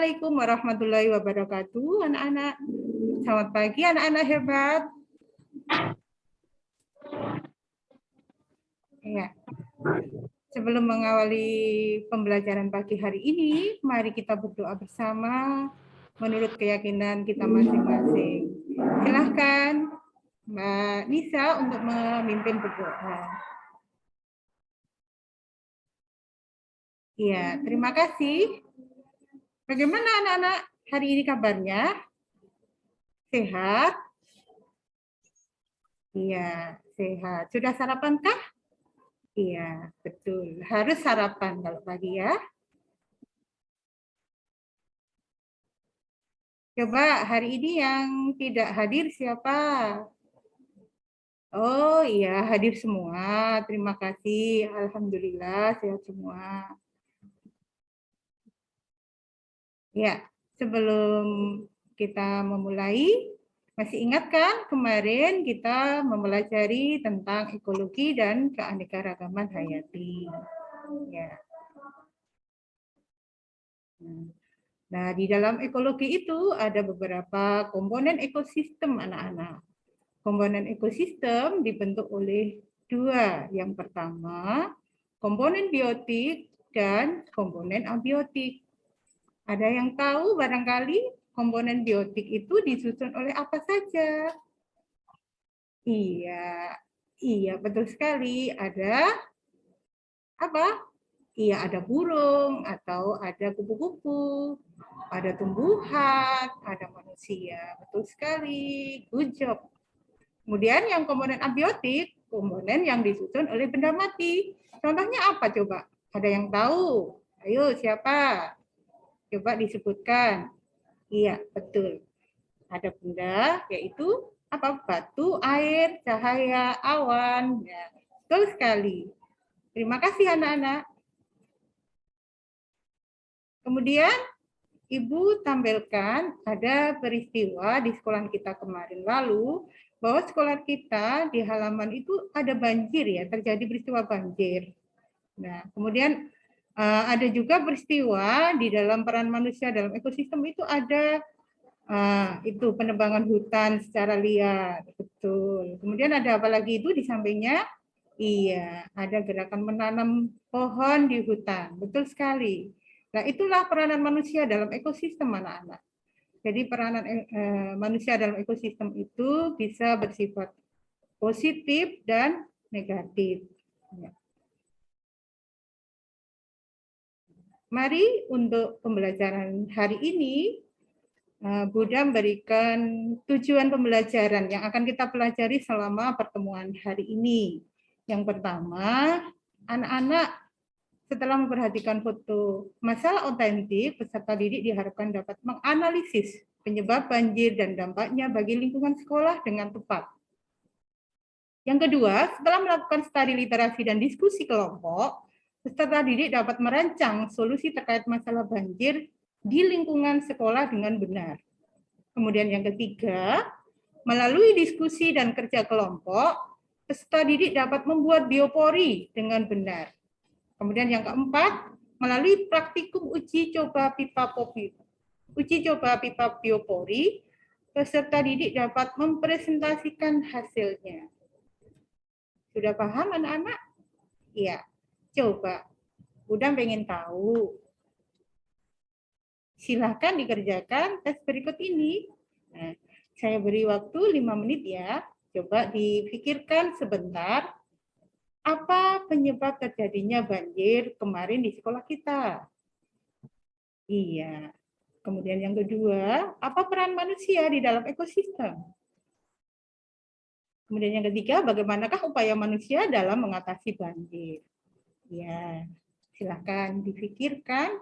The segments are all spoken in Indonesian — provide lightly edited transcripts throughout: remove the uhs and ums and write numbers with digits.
Assalamualaikum warahmatullahi wabarakatuh, anak-anak. Selamat pagi, anak-anak hebat. Ya. Sebelum mengawali pembelajaran pagi hari ini, mari kita berdoa bersama menurut keyakinan kita masing-masing. Silahkan Mbak Nisa untuk memimpin berdoa. Ya, terima kasih. Bagaimana anak-anak hari ini kabarnya? Sehat? Iya, sehat. Sudah sarapan kah? Iya, betul. Harus sarapan kalau pagi ya. Coba hari ini yang tidak hadir siapa? Oh iya, hadir semua. Terima kasih. Alhamdulillah sehat semua. Ya, sebelum kita memulai, masih ingat kan kemarin kita mempelajari tentang ekologi dan keanekaragaman hayati. Ya. Nah, di dalam ekologi itu ada beberapa komponen ekosistem anak-anak. Komponen ekosistem dibentuk oleh dua. Yang pertama, komponen biotik dan komponen abiotik. Ada yang tahu barangkali komponen biotik itu disusun oleh apa saja? Iya, iya betul sekali. Ada apa? Iya, ada burung atau ada kupu-kupu, ada tumbuhan, ada manusia. Betul sekali. Good job. Kemudian yang komponen abiotik, komponen yang disusun oleh benda mati. Contohnya apa coba? Ada yang tahu? Ayo siapa? Coba disebutkan. Iya, betul. Ada benda yaitu apa? Batu, air, cahaya, awan. Ya, betul sekali. Terima kasih anak-anak. Kemudian Ibu tampilkan ada peristiwa di sekolah kita kemarin lalu, bahwa sekolah kita di halaman itu ada banjir ya, terjadi peristiwa banjir. Nah, kemudian ada juga peristiwa di dalam peran manusia dalam ekosistem itu ada itu penebangan hutan secara liar, betul. Kemudian ada apa lagi itu di sampingnya? Iya, ada gerakan menanam pohon di hutan, betul sekali. Nah, itulah peranan manusia dalam ekosistem anak-anak. Jadi peranan manusia dalam ekosistem itu bisa bersifat positif dan negatif. Mari untuk pembelajaran hari ini, Buddha memberikan tujuan pembelajaran yang akan kita pelajari selama pertemuan hari ini. Yang pertama, anak-anak setelah memperhatikan foto masalah otentik, peserta didik diharapkan dapat menganalisis penyebab banjir dan dampaknya bagi lingkungan sekolah dengan tepat. Yang kedua, setelah melakukan studi literasi dan diskusi kelompok, peserta didik dapat merancang solusi terkait masalah banjir di lingkungan sekolah dengan benar. Kemudian yang ketiga, melalui diskusi dan kerja kelompok, peserta didik dapat membuat biopori dengan benar. Kemudian yang keempat, melalui praktikum uji coba pipa biopori, peserta didik dapat mempresentasikan hasilnya. Sudah paham anak-anak? Iya. Coba, udah pengen tahu. Silahkan dikerjakan tes berikut ini. Nah, saya beri waktu 5 menit ya. Coba dipikirkan sebentar. Apa penyebab terjadinya banjir kemarin di sekolah kita? Iya. Kemudian yang kedua, apa peran manusia di dalam ekosistem? Kemudian yang ketiga, bagaimanakah upaya manusia dalam mengatasi banjir? Ya, silakan dipikirkan.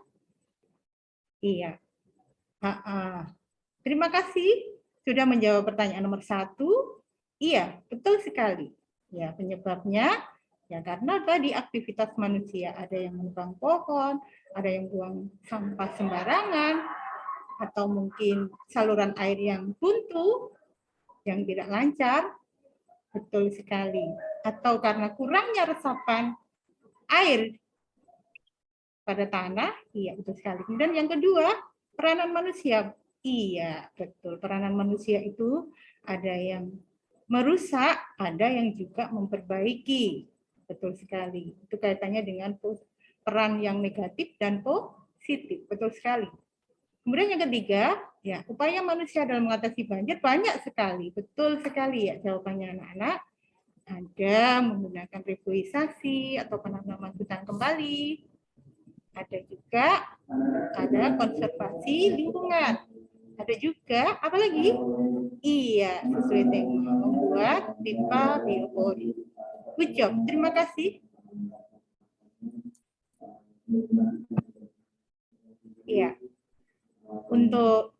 Iya. Terima kasih sudah menjawab pertanyaan nomor 1. Iya, betul sekali. Ya, penyebabnya ya karena tadi aktivitas manusia, ada yang menebang pohon, ada yang buang sampah sembarangan, atau mungkin saluran air yang buntu, yang tidak lancar, betul sekali. Atau karena kurangnya resapan air pada tanah, iya betul sekali. Kemudian yang kedua, Peranan manusia, iya betul. Peranan manusia itu ada yang merusak, ada yang juga memperbaiki. Betul sekali. Itu kaitannya dengan peran yang negatif dan positif. Betul sekali. Kemudian yang ketiga, ya upaya manusia dalam mengatasi banjir banyak sekali. Betul sekali ya jawabannya anak-anak. Ada menggunakan reforestation atau penanaman hutan kembali. Ada juga konservasi lingkungan. Ada juga apa lagi? Iya, sesuai tema membuat pipa biopori. Good job, terima kasih. Iya. Untuk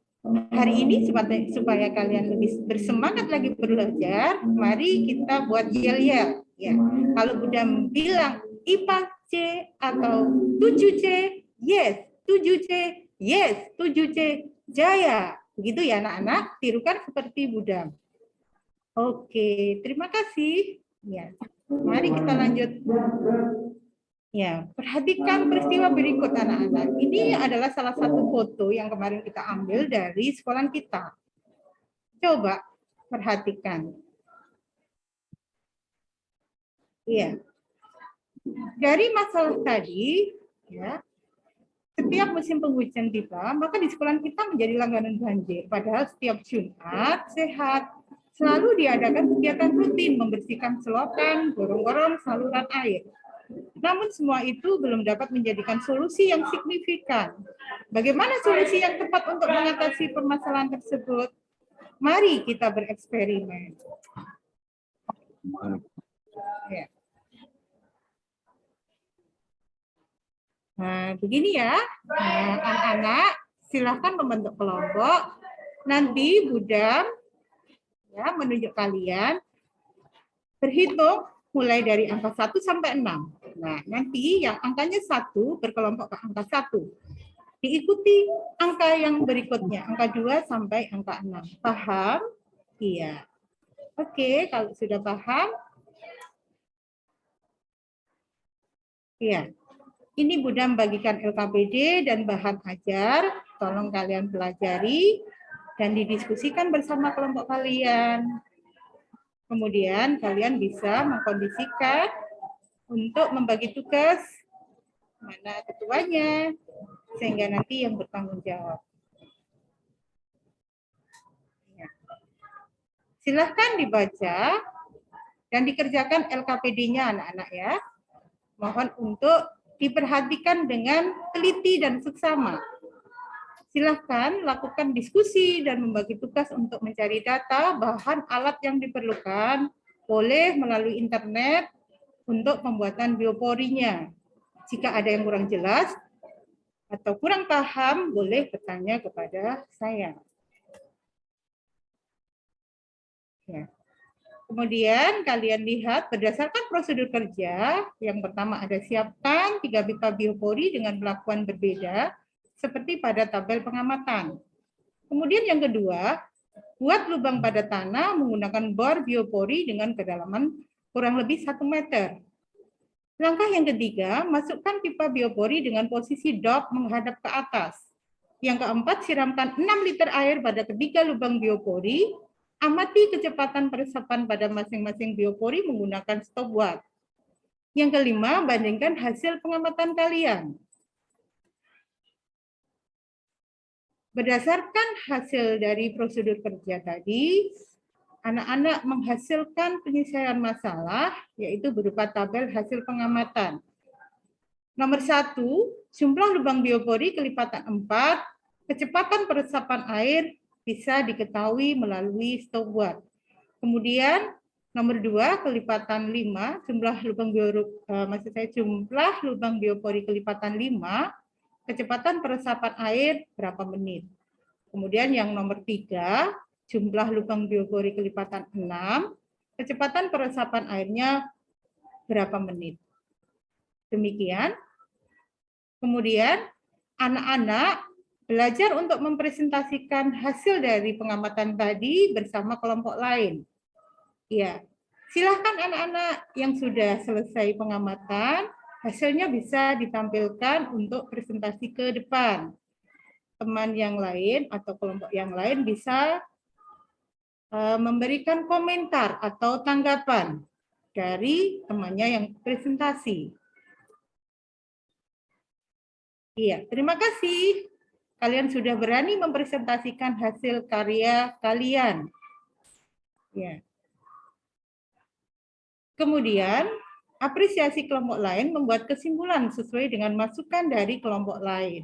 hari ini supaya kalian lebih bersemangat lagi belajar, mari kita buat yel-yel. Ya, kalau udah bilang IPA C atau 7C, yes, 7C, yes, 7C, jaya. Begitu ya anak-anak, tirukan seperti Budam. Oke, terima kasih. Ya, mari kita lanjut. Ya, perhatikan peristiwa berikut anak-anak. Ini adalah salah satu foto yang kemarin kita ambil dari sekolah kita. Coba perhatikan. Iya. Dari masalah tadi, ya, setiap musim penghujan tiba, maka di sekolah kita menjadi langganan banjir. Padahal setiap Jumat sehat selalu diadakan kegiatan rutin membersihkan selokan, gorong-gorong, saluran air. Namun semua itu belum dapat menjadikan solusi yang signifikan. Bagaimana solusi yang tepat untuk mengatasi permasalahan tersebut? Mari kita bereksperimen. Ya. Nah, begini ya, anak-anak silahkan membentuk kelompok. Nanti Budam ya menunjuk kalian berhitung mulai dari angka 1 sampai 6. Nah, nanti yang angkanya 1 berkelompok ke angka 1. Diikuti angka yang berikutnya, angka 2 sampai angka 6. Paham? Iya. Oke, kalau sudah paham. Iya. Ini Budam bagikan LKPD dan bahan ajar. Tolong kalian pelajari dan didiskusikan bersama kelompok kalian. Kemudian kalian bisa mengkondisikan untuk membagi tugas, mana ketuanya, sehingga nanti yang bertanggung jawab. Ya. Silahkan dibaca dan dikerjakan LKPD-nya anak-anak ya. Mohon untuk diperhatikan dengan teliti dan seksama. Silahkan lakukan diskusi dan membagi tugas untuk mencari data, bahan, alat yang diperlukan, boleh melalui internet untuk pembuatan bioporinya. Jika ada yang kurang jelas atau kurang paham, boleh bertanya kepada saya. Ya. Kemudian kalian lihat berdasarkan prosedur kerja, yang pertama ada siapkan 3 pipa biopori dengan pelakuan berbeda, seperti pada tabel pengamatan. Kemudian yang kedua, buat lubang pada tanah menggunakan bor biopori dengan kedalaman kurang lebih 1 meter. Langkah yang ketiga, masukkan pipa biopori dengan posisi dop menghadap ke atas. Yang keempat, siramkan 6 liter air pada ketiga lubang biopori. Amati kecepatan peresapan pada masing-masing biopori menggunakan stopwatch. Yang kelima, bandingkan hasil pengamatan kalian. Berdasarkan hasil dari prosedur kerja tadi, anak-anak menghasilkan penyelesaian masalah, yaitu berupa tabel hasil pengamatan. Nomor 1, jumlah lubang biopori kelipatan 4, kecepatan peresapan air bisa diketahui melalui stopwatch. Kemudian nomor 2, kelipatan 5, jumlah lubang biopori kelipatan 5, kecepatan peresapan air berapa menit. Kemudian yang nomor 3, jumlah lubang biopori kelipatan 6, kecepatan peresapan airnya berapa menit. Demikian. Kemudian anak-anak belajar untuk mempresentasikan hasil dari pengamatan tadi bersama kelompok lain. Ya, silahkan anak-anak yang sudah selesai pengamatan, hasilnya bisa ditampilkan untuk presentasi ke depan. teman yang lain atau kelompok yang lain bisa memberikan komentar atau tanggapan dari temannya yang presentasi. Iya, terima kasih. Kalian sudah berani mempresentasikan hasil karya kalian. Ya. Kemudian, apresiasi kelompok lain membuat kesimpulan sesuai dengan masukan dari kelompok lain.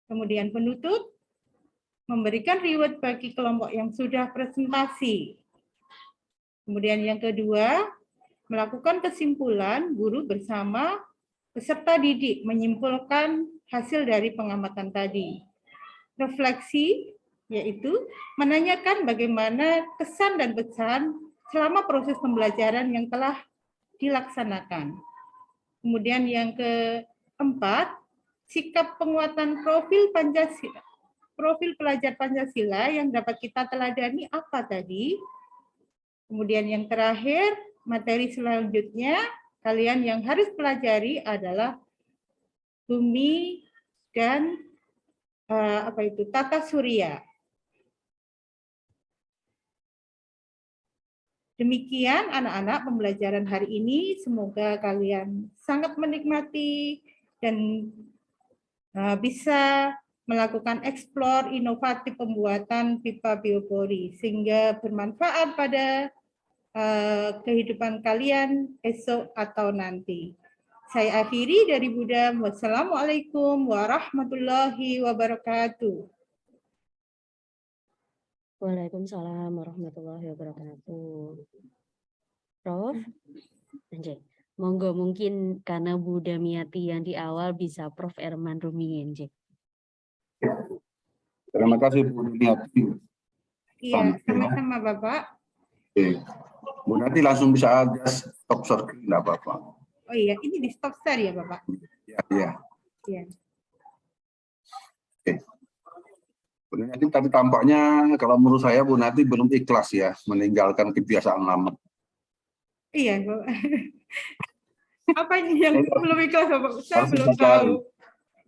Kemudian penutup, memberikan reward bagi kelompok yang sudah presentasi. Kemudian yang kedua, melakukan kesimpulan guru bersama peserta didik menyimpulkan hasil dari pengamatan tadi. Refleksi, yaitu menanyakan bagaimana kesan dan pesan selama proses pembelajaran yang telah dilaksanakan. Kemudian yang keempat, sikap penguatan profil Pancasila, profil pelajar Pancasila yang dapat kita teladani apa tadi. Kemudian yang terakhir, materi selanjutnya kalian yang harus pelajari adalah bumi dan tata surya. Demikian anak-anak pembelajaran hari ini, semoga kalian sangat menikmati dan bisa melakukan eksplor inovatif pembuatan pipa biopori sehingga bermanfaat pada kehidupan kalian esok atau nanti. Saya akhiri dari Budam. Wassalamualaikum warahmatullahi wabarakatuh. Waalaikumsalam warahmatullahi wabarakatuh. Prof, Anjay. Monggo mungkin karena Bu Damiati yang di awal bisa Prof Erman Rumi, Anjay. Terima kasih Bu Damiati. Iya, sama-sama Bapak. Oke. Bu, nanti langsung bisa aja stop share, enggak apa-apa. Oh iya, ini di stop share ya Bapak? Ya, ya. Iya. Oke. Bu Nati tadi tampaknya kalau menurut saya Bu Nati belum ikhlas ya meninggalkan kebiasaan lama. Iya Bapak. Apa ini yang belum ikhlas Bapak? Saya Harus belum dicari. tahu.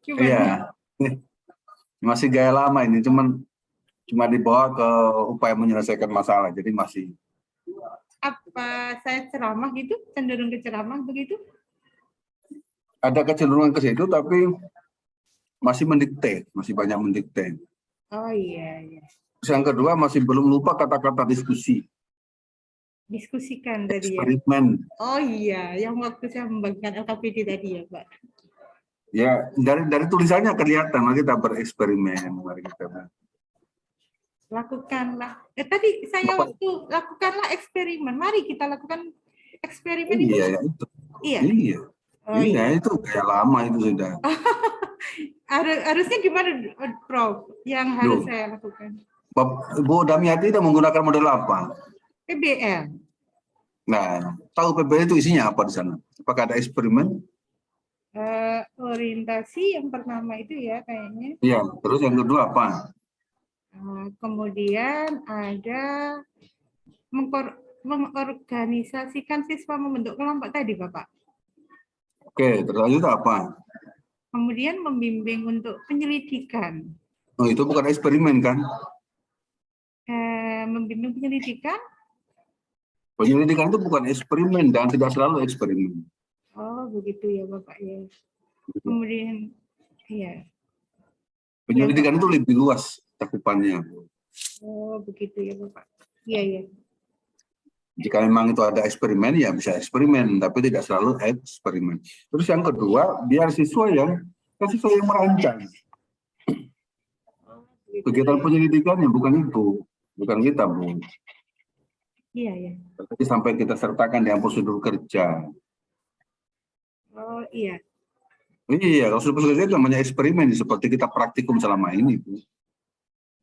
Gimana? Iya. Masih gaya lama ini, cuma dibawa ke upaya menyelesaikan masalah, jadi masih. Apa saya ceramah gitu, cenderung ke ceramah begitu? Ada kecenderungan ke situ, tapi masih mendikte, masih banyak mendikte. Oh iya, iya. Terus yang kedua masih belum lupa kata-kata diskusi. Diskusikan tadi ya. Eksperimen. Oh iya, yang waktu saya membagikan LKPD tadi ya Pak. Ya, dari tulisannya kelihatan, mari kita bereksperimen, mari kita. Lakukanlah. Tadi saya waktu lakukanlah eksperimen. Mari kita lakukan eksperimen itu. Iya, ya, itu. Iya. Iya. Oh, iya, iya. itu kayak lama itu sudah. Harusnya gimana, Prof? Yang harus saya lakukan? Bu Damiati itu menggunakan model apa? PBL. Nah, tahu PBL itu isinya apa di sana? Apakah ada eksperimen? Orientasi yang pertama itu ya kayaknya. Iya, terus yang kedua apa? Kemudian ada mengorganisasikan siswa membentuk kelompok tadi, Bapak. Oke, terus lanjut apa? Kemudian membimbing untuk penyelidikan. Oh, itu bukan eksperimen kan? Membimbing penyelidikan? Penyelidikan itu bukan eksperimen dan tidak selalu eksperimen. Oh, begitu ya, Bapak ya. Kemudian, iya. Penyelidikan itu lebih luas cakupannya. Oh, begitu ya, Bapak. Iya, iya. Jika memang itu ada eksperimen, ya bisa eksperimen, tapi tidak selalu eksperimen. Terus yang kedua, biar siswa yang merancang. Kegiatan penyelidikannya bukan itu, bukan kita, Bu. Iya, iya. Tapi sampai kita sertakan dalam prosedur kerja. Oh, iya. Iya, kalau prosedur kerja itu namanya eksperimen, seperti kita praktikum selama ini, Bu.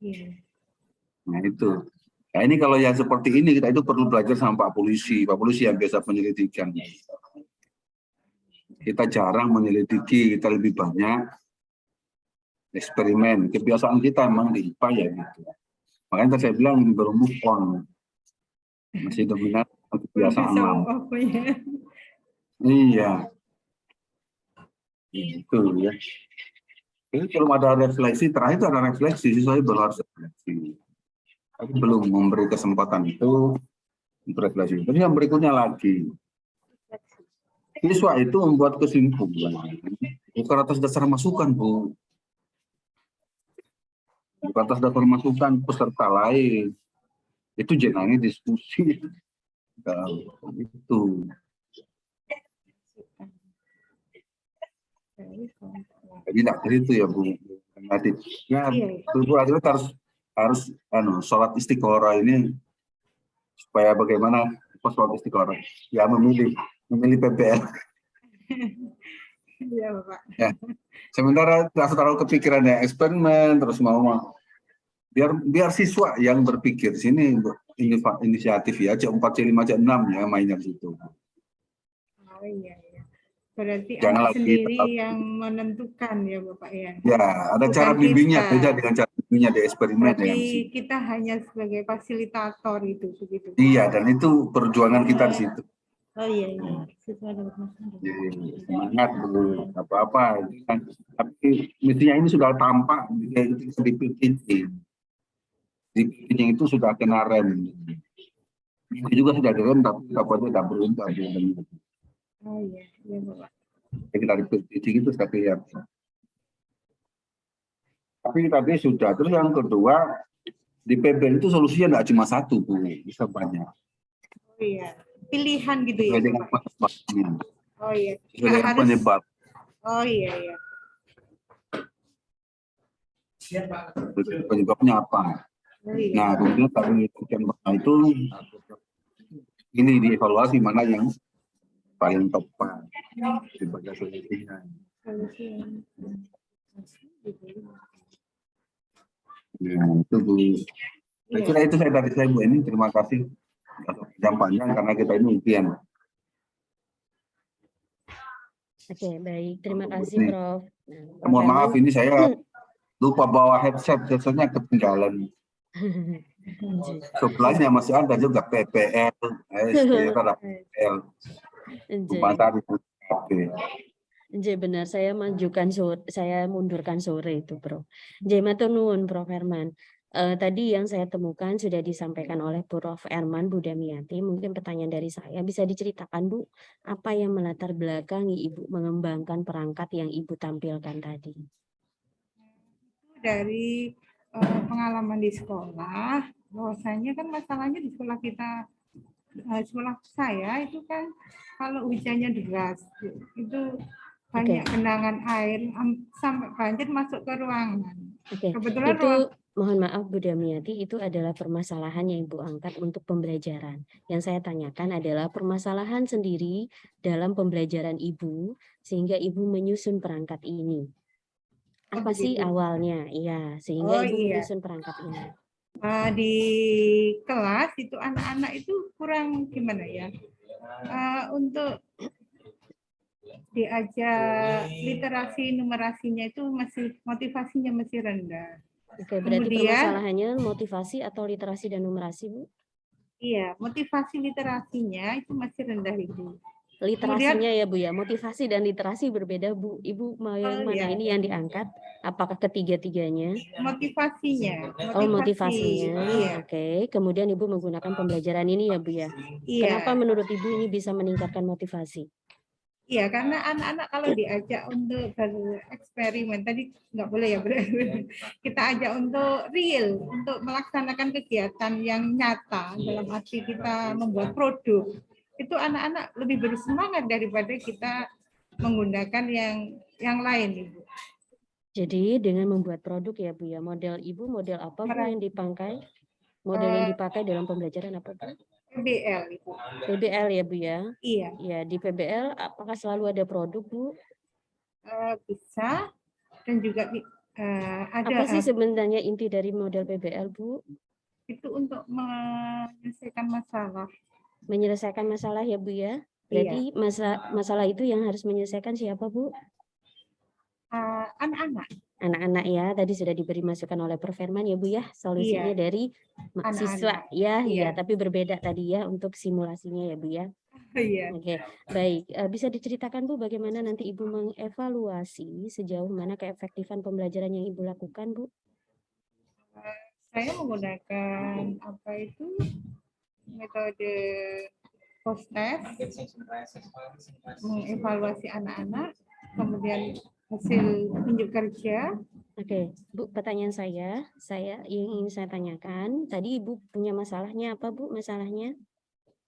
Iya. Nah, itu. Nah, ini kalau yang seperti ini, kita itu perlu belajar sama Pak Polisi yang biasa penyelidikan. Kita jarang menyelidiki, kita lebih banyak eksperimen. Kebiasaan kita memang di IPA ya gitu. Makanya tadi saya bilang belum move on. Masih dominan kebiasaan lama. Ya. Iya. Itu ya. Jadi belum ada refleksi, terakhir itu ada refleksi, siswa baru harus refleksi. Tapi belum memberi kesempatan itu untuk refleksi. Terus yang berikutnya lagi, siswa itu membuat kesimpulan bukan atas dasar masukan, Bu. Bukan atas dasar masukan peserta lain. Itu jenenge diskusi. Itu. Jadi tidak itu ya, Bu. Nanti ya, Bu harus sholat istiqoroh ini supaya bagaimana sholat istiqoroh. Ya memilih PPL. Iya, Bapak. Ya. Sementara terlalu kepikiran ya eksperimen terus mau biar siswa yang berpikir sini inisiatif ya C4 C5 C6 ya mainnya di situ. Oh iya. Berarti jangan anak sendiri yang menentukan ya Bapak ya. Ya, ada bukan cara bimbingnya beda dengan cara bimbingnya di eksperimen. Berarti ya, kita hanya sebagai fasilitator itu begitu. Iya, dan itu perjuangan kita di situ. Oh iya. Semangat dulu apa-apa kan. Tapi mestinya ini sudah tampak di pitching itu sudah kena rem. Ini juga sudah direm tapi kapalnya tidak berubah. Oh iya, iya Bapak. Kita di pitching itu sudah kelihatan. Tapi tadi sudah. Terus yang kedua, di PBL itu solusinya tidak cuma satu, Bu. Bisa banyak. Oh iya. Pilihan gitu ya, Bapak? Oh iya. Harus... penyebab. Oh iya. Penyebabnya apa? Oh, iya. Nah, kemudian tadi itu ini dievaluasi mana yang paling tepat sebagai solusinya. Nah, itu Bu. Saya kira itu dari saya Bu ini. Terima kasih jam panjang karena kita ini impian. Oke, baik. Terima kasih Prof. Nah, mohon maaf ini saya lupa bawa headsetnya ketinggalan. Sebelahnya masih ada juga PPL, PPL. Benar, saya mundurkan sore itu, Bro. Matur nuwun, Prof Herman. Tadi yang saya temukan sudah disampaikan oleh Prof Herman Budamiati. Mungkin pertanyaan dari saya bisa diceritakan, Bu, apa yang melatar belakangi Ibu mengembangkan perangkat yang Ibu tampilkan tadi? Dari pengalaman di sekolah, bahwasanya kan masalahnya di sekolah kita, sekolah saya itu kan kalau hujannya deras itu banyak genangan air sampai banjir masuk ke ruangan. Kebetulan itu mohon maaf Bu Damiati, itu adalah permasalahan yang Ibu angkat untuk pembelajaran. Yang saya tanyakan adalah permasalahan sendiri dalam pembelajaran Ibu sehingga Ibu menyusun perangkat ini. Apa sih awalnya? Iya, sehingga Ibu menyusun perangkat ini. Di kelas itu anak-anak itu kurang gimana ya? Untuk diajak literasi numerasinya itu motivasinya masih rendah. Oke, berarti permasalahannya motivasi atau literasi dan numerasi, Bu? Iya, motivasi literasinya itu masih rendah Ibu. Literasinya ya Bu ya, motivasi dan literasi berbeda Bu. Ibu mau yang mana ini yang diangkat? Apakah ketiga-tiganya? Motivasinya. Motivasinya. Iya. Oke. Kemudian Ibu menggunakan pembelajaran ini ya Bu ya. Iya. Kenapa menurut Ibu ini bisa meningkatkan motivasi? Iya, karena anak-anak kalau diajak untuk bereksperimen, tadi nggak boleh ya, kita ajak untuk real, untuk melaksanakan kegiatan yang nyata dalam arti kita membuat produk. Itu anak-anak lebih bersemangat daripada kita menggunakan yang lain, Ibu. Jadi dengan membuat produk ya Bu ya, model Ibu model apa Bu yang dipakai? Model yang dipakai dalam pembelajaran apa Bu? PBL itu. PBL ya Bu ya? Iya. Ya, di PBL apakah selalu ada produk Bu? Bisa dan juga ada. Apa sih sebenarnya inti dari model PBL Bu? Itu untuk menyelesaikan masalah. Menyelesaikan masalah ya Bu ya? Berarti masalah itu yang harus menyelesaikan siapa Bu? Anak-anak. Anak-anak ya, tadi sudah diberi masukan oleh Prof Herman ya Bu ya, solusinya dari siswa ya, tapi berbeda tadi ya untuk simulasinya ya Bu ya. Iya. Oke, baik. Bisa diceritakan Bu bagaimana nanti Ibu mengevaluasi sejauh mana keefektifan pembelajaran yang Ibu lakukan, Bu? Saya menggunakan apa itu metode post test, mengevaluasi anak-anak, kemudian hasil tunjuk kerja. Oke, Bu, pertanyaan saya yang ingin saya tanyakan, tadi Ibu punya masalahnya apa, Bu, masalahnya?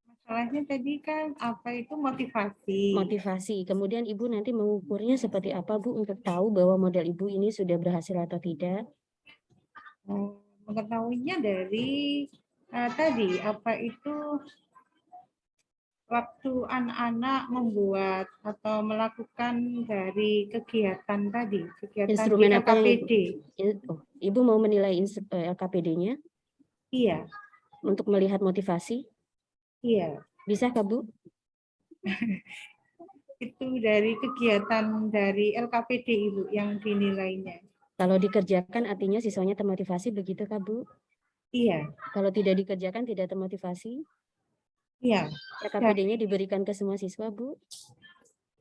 Masalahnya tadi kan apa itu motivasi. Motivasi, kemudian Ibu nanti mengukurnya seperti apa, Bu, untuk tahu bahwa model Ibu ini sudah berhasil atau tidak? Mengetahuinya dari tadi apa itu waktu anak-anak membuat atau melakukan dari kegiatan tadi, kegiatan Instrumen di apa yang LKPD. Ibu mau menilai LKPD-nya? Iya. Untuk melihat motivasi? Iya. Bisa Kak, Bu? Itu dari kegiatan dari LKPD Ibu yang dinilainya. Kalau dikerjakan artinya siswanya termotivasi, begitu Kak, Bu? Iya. Kalau tidak dikerjakan tidak termotivasi? Iya. LKPD-nya diberikan ke semua siswa, Bu?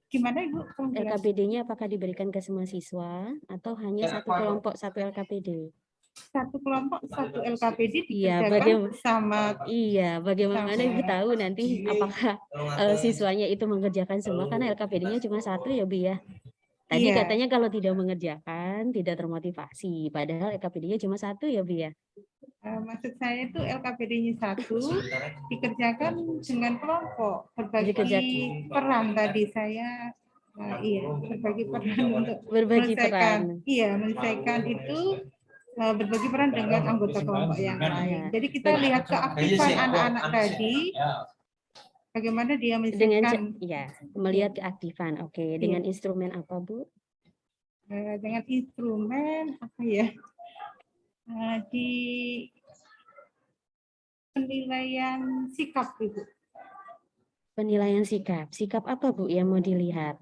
Gimana Ibu? LKPD-nya apakah diberikan ke semua siswa atau hanya satu kelompok satu LKPD? Satu kelompok satu LKPD Iya, dikerjakan sama. Iya, bagaimana Ibu tahu nanti apakah siswanya itu mengerjakan semua, karena LKPD-nya cuma satu ya Bu ya. Tadi Iya. katanya kalau tidak mengerjakan tidak termotivasi, padahal LKPD-nya cuma satu ya Bu ya. Maksud saya itu LKPD-nya satu dikerjakan dengan kelompok, berbagi peran tadi saya. Iya, berbagi peran untuk menyelesaikan. Iya, menyelesaikan itu berbagi peran dengan anggota kelompok yang lain. Jadi kita lihat keaktifan anak-anak tadi, bagaimana dia menyelesaikan. Melihat keaktifan. Oke, dengan instrumen apa Bu? Dengan instrumen apa ya? Di penilaian sikap Ibu. Penilaian sikap. Sikap apa Bu yang mau dilihat?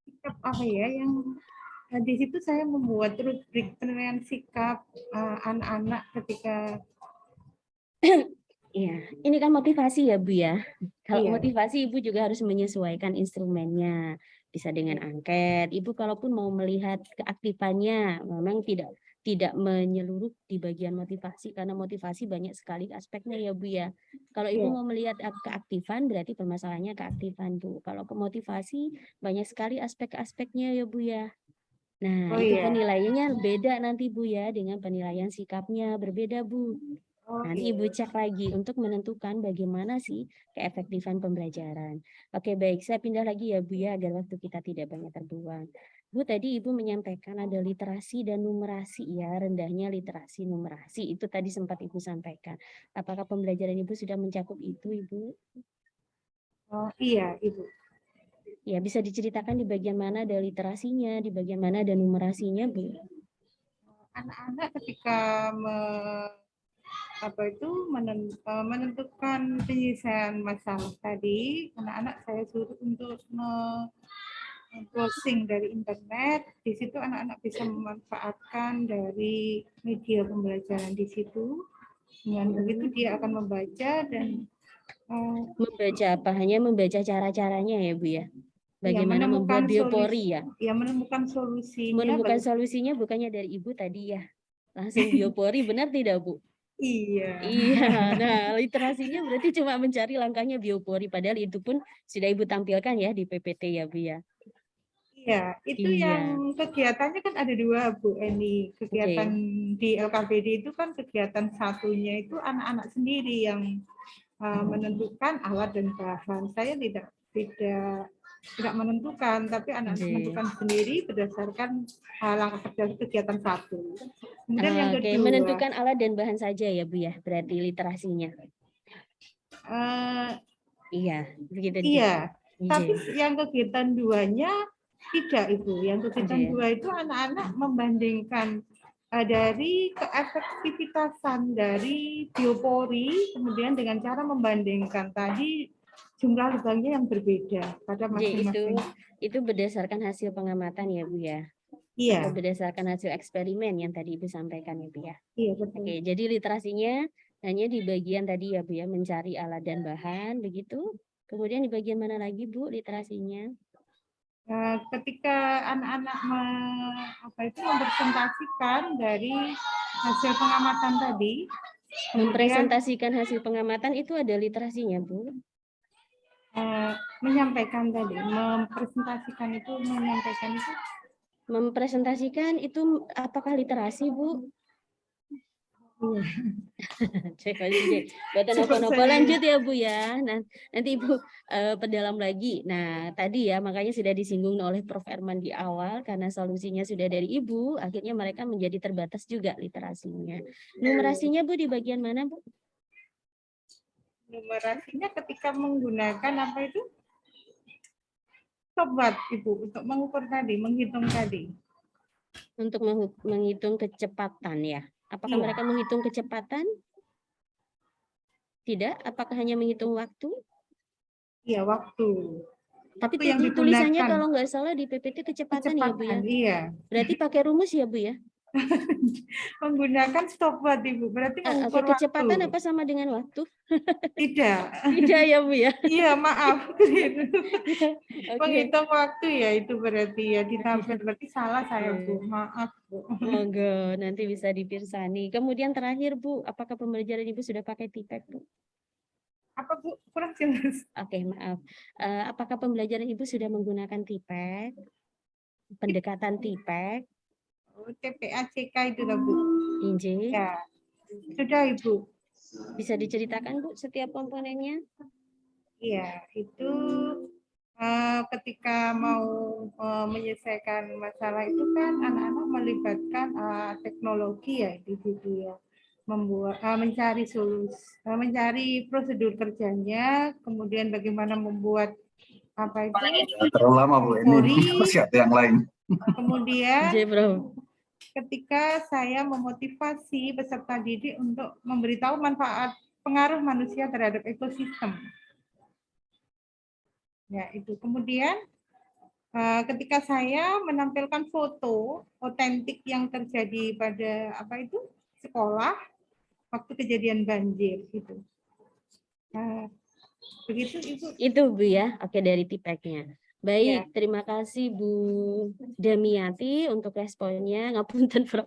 Sikap apa ya yang di situ saya membuat rubrik penilaian sikap anak-anak ketika. Iya, ini kan motivasi ya Bu ya. Kalau motivasi Ibu juga harus menyesuaikan instrumennya. Bisa dengan angket. Ibu kalaupun mau melihat keaktifannya, memang tidak menyeluruh di bagian motivasi, karena motivasi banyak sekali aspeknya ya Bu ya. Kalau Ibu mau melihat keaktifan, berarti permasalahannya keaktifan Bu. Kalau ke motivasi banyak sekali aspek-aspeknya ya Bu ya. Nah, itu penilaiannya beda nanti Bu ya, dengan penilaian sikapnya berbeda Bu. Nanti Ibu cek lagi untuk menentukan bagaimana sih keefektifan pembelajaran. Oke, baik, saya pindah lagi ya Bu ya, agar waktu kita tidak banyak terbuang. Bu, tadi Ibu menyampaikan ada literasi dan numerasi ya, rendahnya literasi numerasi, itu tadi sempat Ibu sampaikan. Apakah pembelajaran Ibu sudah mencakup itu Ibu? Oh iya Ibu. Ya, bisa diceritakan di bagian mana ada literasinya, di bagian mana ada numerasinya Bu? Anak-anak ketika menentukan penyelesaian masalah tadi, anak-anak saya suruh untuk browsing dari internet. Di situ anak-anak bisa memanfaatkan dari media pembelajaran di situ. Dengan begitu dia akan membaca dan membaca apa? Hanya membaca cara-caranya ya Bu ya? Bagaimana membuat biopori ya? Ya, menemukan solusinya. Menemukan solusinya bukannya dari Ibu tadi ya? Langsung biopori, benar tidak Bu? Iya. Iya, nah literasinya berarti cuma mencari langkahnya biopori, padahal itu pun sudah Ibu tampilkan ya di PPT ya Bu ya? Iya, itu yang kegiatannya kan ada dua Bu Eni. Kegiatan di LKPD itu kan kegiatan satunya itu anak-anak sendiri yang menentukan alat dan bahan. Saya tidak menentukan, tapi anak menentukan sendiri berdasarkan langkah kerja kegiatan satu. Kemudian yang kedua, menentukan alat dan bahan saja ya Bu ya, berarti literasinya. Iya, begitu. Iya, tapi yang kegiatan duanya tidak Ibu. Yang kegiatan dua itu anak-anak membandingkan dari keefektivitasan dari biopori, kemudian dengan cara membandingkan tadi jumlah lubangnya yang berbeda pada masing-masing. Itu berdasarkan hasil pengamatan ya Bu ya? Iya. Atau berdasarkan hasil eksperimen yang tadi Ibu sampaikan ya Bu ya? Iya betul. Oke, jadi literasinya Hanya di bagian tadi ya Bu ya, mencari alat dan bahan begitu. Kemudian di bagian mana lagi Bu literasinya? Ketika anak-anak mempresentasikan dari hasil pengamatan tadi, Mempresentasikan hasil pengamatan itu ada literasinya Bu? Menyampaikan tadi, mempresentasikan itu, menyampaikan itu. Mempresentasikan itu apakah literasi Bu? Cek aja. Buatan apa-apa lanjut ya Bu ya. Nanti Ibu perdalam lagi. Nah tadi ya makanya sudah disinggung oleh Prof. Erman di awal karena solusinya sudah dari Ibu, akhirnya mereka menjadi terbatas juga literasinya. Numerasinya Bu di bagian mana Bu? Numerasinya ketika menggunakan apa itu? Sobat Ibu untuk mengukur tadi, menghitung tadi. Untuk menghitung kecepatan ya. Apakah Iya. mereka menghitung kecepatan? Tidak? Apakah hanya menghitung waktu? Iya, waktu. Tapi Waktu yang tulisannya digunakan. kalau nggak salah di PPT kecepatan ya Bu ya? Iya. Berarti pakai rumus ya Bu ya? Menggunakan stopwatch Ibu, berarti mengukur kecepatan waktu. apa sama dengan waktu? Tidak. Tidak ya Bu ya? Iya, maaf. Okay. Menghitung waktu ya itu berarti ya ditampil, berarti salah saya Bu, maaf Bu. Monggo, nanti bisa dipirsani. Kemudian terakhir Bu, apakah pembelajaran Ibu sudah pakai TPEC Bu? Apa Bu? Kurang jelas. Oke, maaf. Apakah pembelajaran Ibu sudah menggunakan TPEC? Pendekatan TPEC? TPACK itu lah Bu. Inji. Ya, sudah Ibu. Bisa diceritakan Bu setiap komponennya? Iya, itu ketika mau menyelesaikan masalah itu kan anak-anak melibatkan teknologi ya di situ ya, membuat mencari solusi, mencari prosedur kerjanya, kemudian bagaimana membuat apa itu terlalu lama Bu ini masih ada yang lain. Kemudian Bro. ketika saya memotivasi peserta didik untuk memberitahu manfaat pengaruh manusia terhadap ekosistem. Ya, itu. Kemudian ketika saya menampilkan foto otentik yang terjadi pada apa itu sekolah waktu kejadian banjir gitu. Begitu Ibu. Itu Bu ya. Oke, dari TPEC-nya. Baik, terima kasih Bu Damiati untuk responnya. Ngapunten Prof.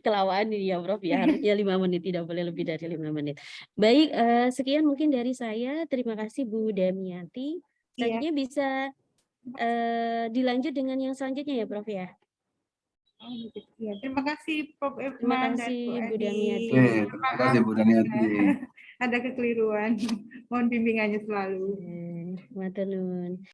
Kelawaan ini ya Prof ya. Harusnya 5 menit, tidak boleh lebih dari 5 menit. Baik, sekian mungkin dari saya. Terima kasih Bu Damiati. Selanjutnya bisa dilanjut dengan yang selanjutnya ya Prof ya. Ya, terima kasih Prof. Terima Erman kasih dan Bu Damiati. Terima kasih Bu Damiati. Ada kekeliruan. Mohon bimbingannya selalu. Matur nuwun.